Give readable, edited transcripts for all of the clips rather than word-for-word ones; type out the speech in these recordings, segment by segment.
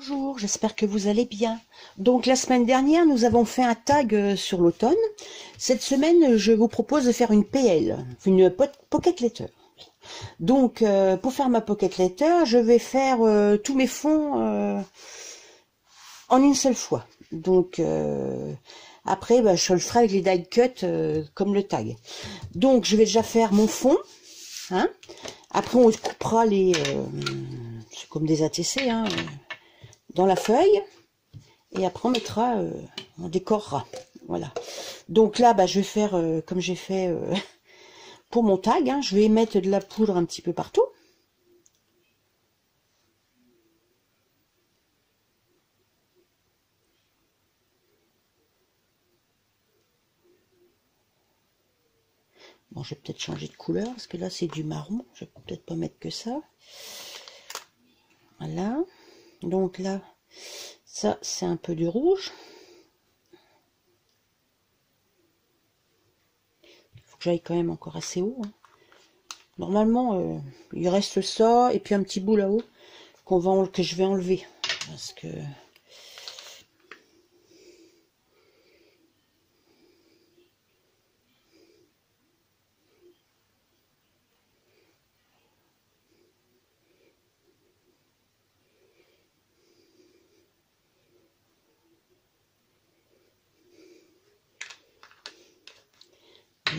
Bonjour, j'espère que vous allez bien. Donc la semaine dernière, nous avons fait un tag sur l'automne. Cette semaine, je vous propose de faire une PL, une pocket letter. Donc pour faire ma pocket letter, je vais faire tous mes fonds en une seule fois. Donc après, je le ferai avec les die cut comme le tag. Donc je vais déjà faire mon fond. Hein. Après, on coupera les... c'est comme des ATC, hein, dans la feuille. Et après, on mettra... on décorera. Voilà. Donc là, je vais faire comme j'ai fait pour mon tag. Hein, je vais mettre de la poudre un petit peu partout. Bon, je vais peut-être changer de couleur, parce que là, c'est du marron. Je vais peut-être pas mettre que ça. Voilà. Donc là, ça, c'est un peu du rouge. Il faut que j'aille quand même encore assez haut. Hein. Normalement, il reste ça, et puis un petit bout là-haut, que je vais enlever. Parce que...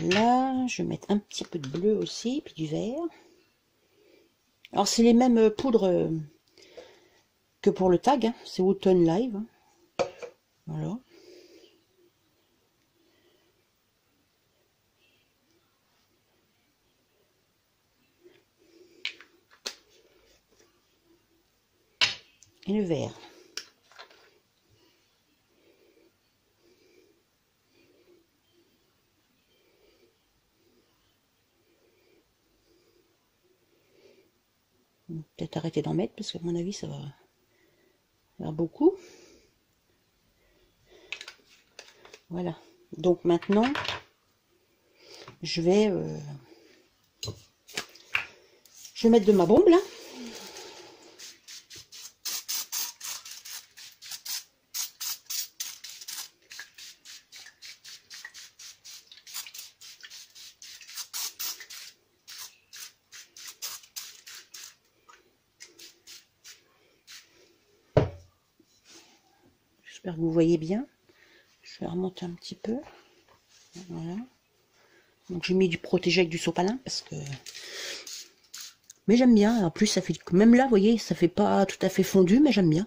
Là, je vais mettre un petit peu de bleu aussi, puis du vert. Alors, c'est les mêmes poudres que pour le tag, hein. C'est Autumn Live. Hein. Voilà. Et le vert. Peut-être arrêter d'en mettre, parce qu'à mon avis, ça va faire beaucoup. Voilà. Donc maintenant, je vais mettre de ma bombe, là. J'espère que vous voyez bien. Je vais remonter un petit peu. Voilà. Donc j'ai mis du protégé avec du sopalin parce que... Mais j'aime bien. En plus, ça fait... Même là, vous voyez, ça fait pas tout à fait fondu, mais j'aime bien.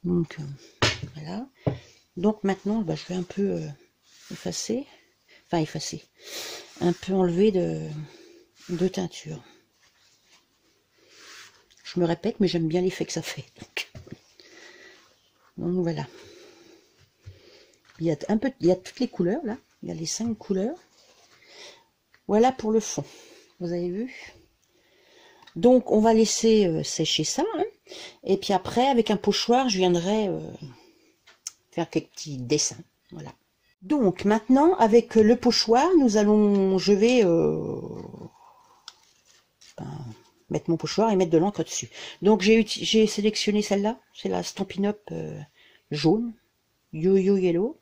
Donc voilà. Donc maintenant, je vais un peu effacer. Enfin, effacer. Un peu enlever de teinture. Je me répète, mais j'aime bien l'effet que ça fait. Donc voilà. Il y a il y a toutes les couleurs là. Il y a les 5 couleurs. Voilà pour le fond. Vous avez vu? Donc on va laisser sécher ça. Hein. Et puis après, avec un pochoir, je viendrai faire quelques petits dessins. Voilà. Donc maintenant, avec le pochoir, je vais mettre mon pochoir et mettre de l'encre dessus. Donc j'ai sélectionné celle-là. C'est la Stampin' Up jaune. Yo-Yo Yellow.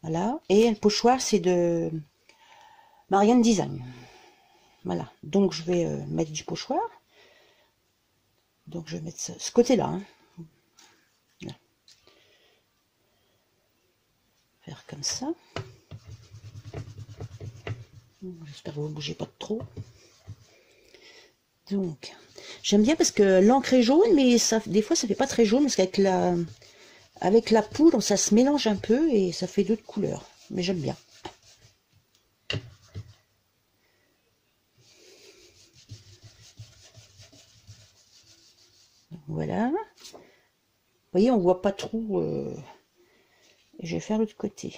Voilà. Et le pochoir, c'est de Marianne Design. Voilà. Donc je vais mettre du pochoir. Donc je vais mettre ce côté-là. Hein. Voilà. Faire comme ça. J'espère que vous ne bougez pas trop. Donc, j'aime bien parce que l'encre est jaune, mais ça, des fois ça fait pas très jaune parce qu'avec la poudre, ça se mélange un peu et ça fait d'autres couleurs. Mais j'aime bien. Voilà. Vous voyez, on voit pas trop. Je vais faire l'autre côté.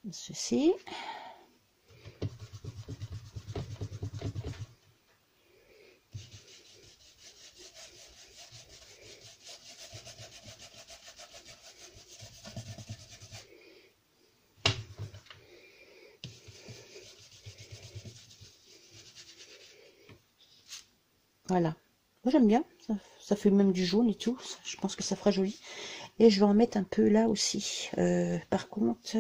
Ceci. Voilà. Moi j'aime bien. Ça fait même du jaune et tout. Je pense que ça fera joli. Et je vais en mettre un peu là aussi. Par contre,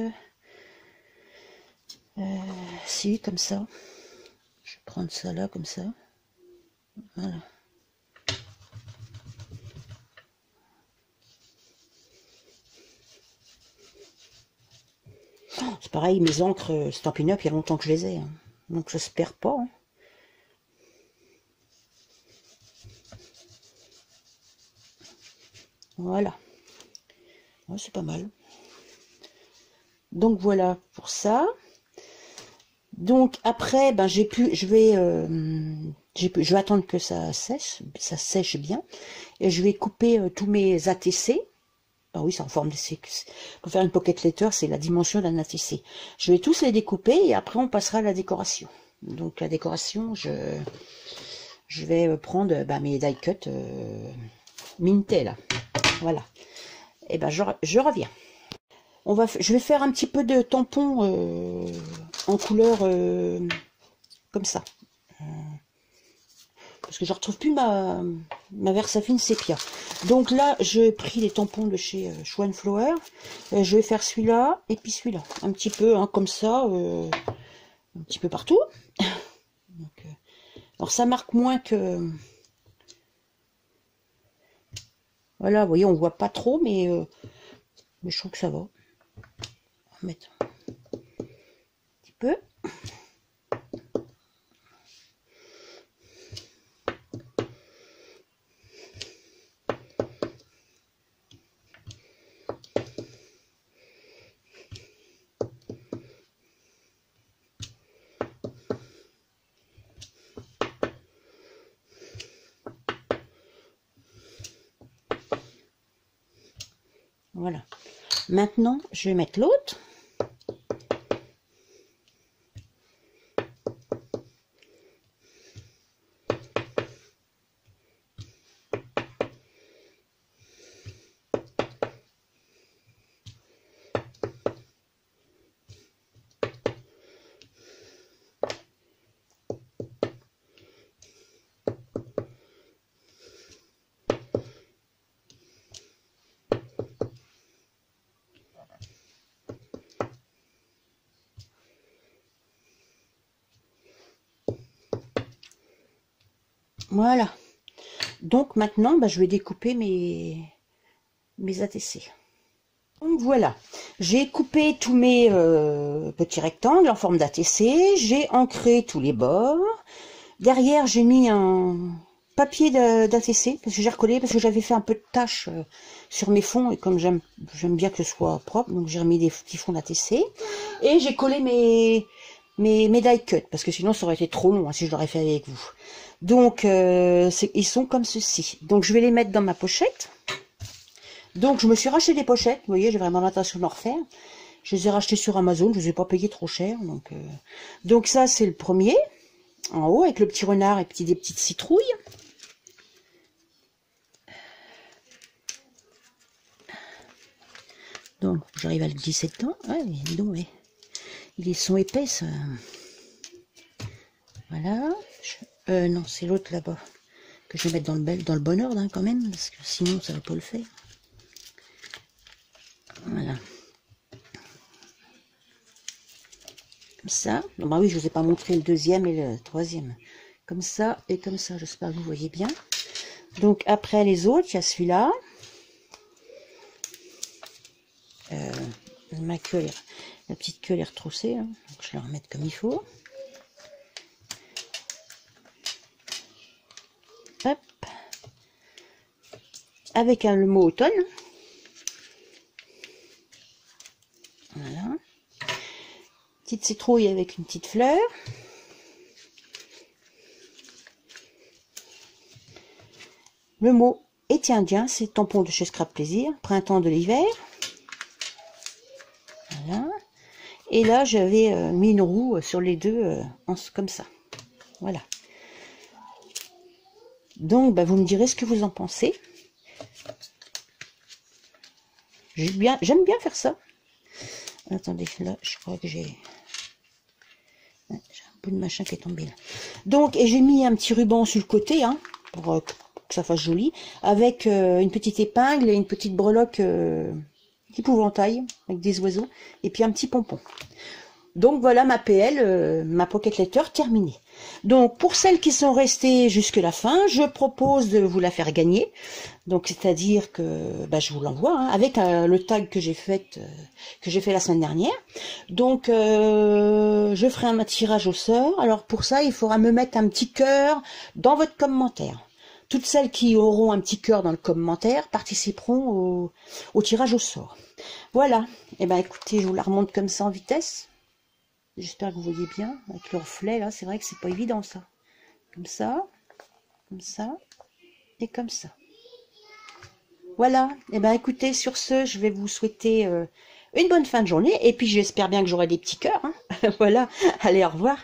si, comme ça. Je vais prendre ça là, comme ça. Voilà. C'est pareil, mes encres Stampin' Up, il y a longtemps que je les ai. Hein. Donc ça se perd pas. Hein. Voilà. Ouais, c'est pas mal. Donc voilà pour ça. Donc après, ben je vais attendre que ça sèche bien. Et je vais couper tous mes ATC. Ah oui, c'est en forme de... Pour faire une pocket letter, c'est la dimension d'un ATC. Je vais tous les découper et après on passera à la décoration. Donc la décoration, je vais prendre mes die cut Minté là. Voilà. Et ben je reviens. Je vais faire un petit peu de tampon en couleur comme ça. Parce que je ne retrouve plus ma Versafine sépia. Donc là, j'ai pris les tampons de chez Schwan Flower. Je vais faire celui-là et puis celui-là. Un petit peu hein, comme ça, un petit peu partout. Donc, alors ça marque moins que... Voilà, vous voyez, on voit pas trop, mais je trouve que ça va. On va mettre un petit peu. Voilà. Maintenant, je vais mettre l'autre. Voilà. Donc maintenant, je vais découper mes ATC. Donc voilà. J'ai coupé tous mes petits rectangles en forme d'ATC. J'ai ancré tous les bords. Derrière, j'ai mis un papier d'ATC parce que j'ai recollé, parce que j'avais fait un peu de taches sur mes fonds. Et comme j'aime bien que ce soit propre, donc j'ai remis des petits fonds d'ATC. Et j'ai collé mes die cut, parce que sinon ça aurait été trop long hein, si je l'aurais fait avec vous. Donc ils sont comme ceci. Donc je vais les mettre dans ma pochette. Donc je me suis racheté des pochettes, vous voyez, j'ai vraiment l'intention d'en refaire. Je les ai rachetées sur Amazon, je ne les ai pas payées trop cher. Donc ça c'est le premier, en haut, avec le petit renard et des petites citrouilles. Donc j'arrive à le glisser dedans. Ouais, dis donc, ouais. Ils sont épais, ça. Voilà. Non, c'est l'autre là-bas. Que je vais mettre dans le bon ordre, hein, quand même. Parce que sinon, ça va pas le faire. Voilà. Comme ça. Non, bah oui, je vous ai pas montré le deuxième et le troisième. Comme ça et comme ça. J'espère que vous voyez bien. Donc, après les autres, il y a celui-là. Ma queue, la petite queue, elle est retroussée. Hein. Donc, je vais la remettre comme il faut. Hop. Avec le mot automne. Voilà. Petite citrouille avec une petite fleur. Le mot été indien, c'est tampon de chez Scrap Plaisir, printemps de l'hiver. Voilà. Et là, j'avais mis une roue sur les deux, comme ça. Voilà. Donc, vous me direz ce que vous en pensez. J'aime bien faire ça. Attendez, là, je crois que j'ai un bout de machin qui est tombé là. Donc, et j'ai mis un petit ruban sur le côté, hein, pour que ça fasse joli, avec une petite épingle et une petite breloque épouvantail, avec des oiseaux, et puis un petit pompon. Donc voilà ma PL, ma Pocket Letter terminée. Donc pour celles qui sont restées jusque la fin, je propose de vous la faire gagner. Donc c'est-à-dire que je vous l'envoie hein, avec le tag que j'ai fait la semaine dernière. Donc je ferai un tirage au sort. Alors pour ça, il faudra me mettre un petit cœur dans votre commentaire. Toutes celles qui auront un petit cœur dans le commentaire participeront au tirage au sort. Voilà. Et écoutez, je vous la remonte comme ça en vitesse. J'espère que vous voyez bien, avec le reflet, là, c'est vrai que c'est pas évident, ça. Comme ça, et comme ça. Voilà, écoutez, sur ce, je vais vous souhaiter une bonne fin de journée, et puis j'espère bien que j'aurai des petits cœurs. Hein. Voilà, allez, au revoir.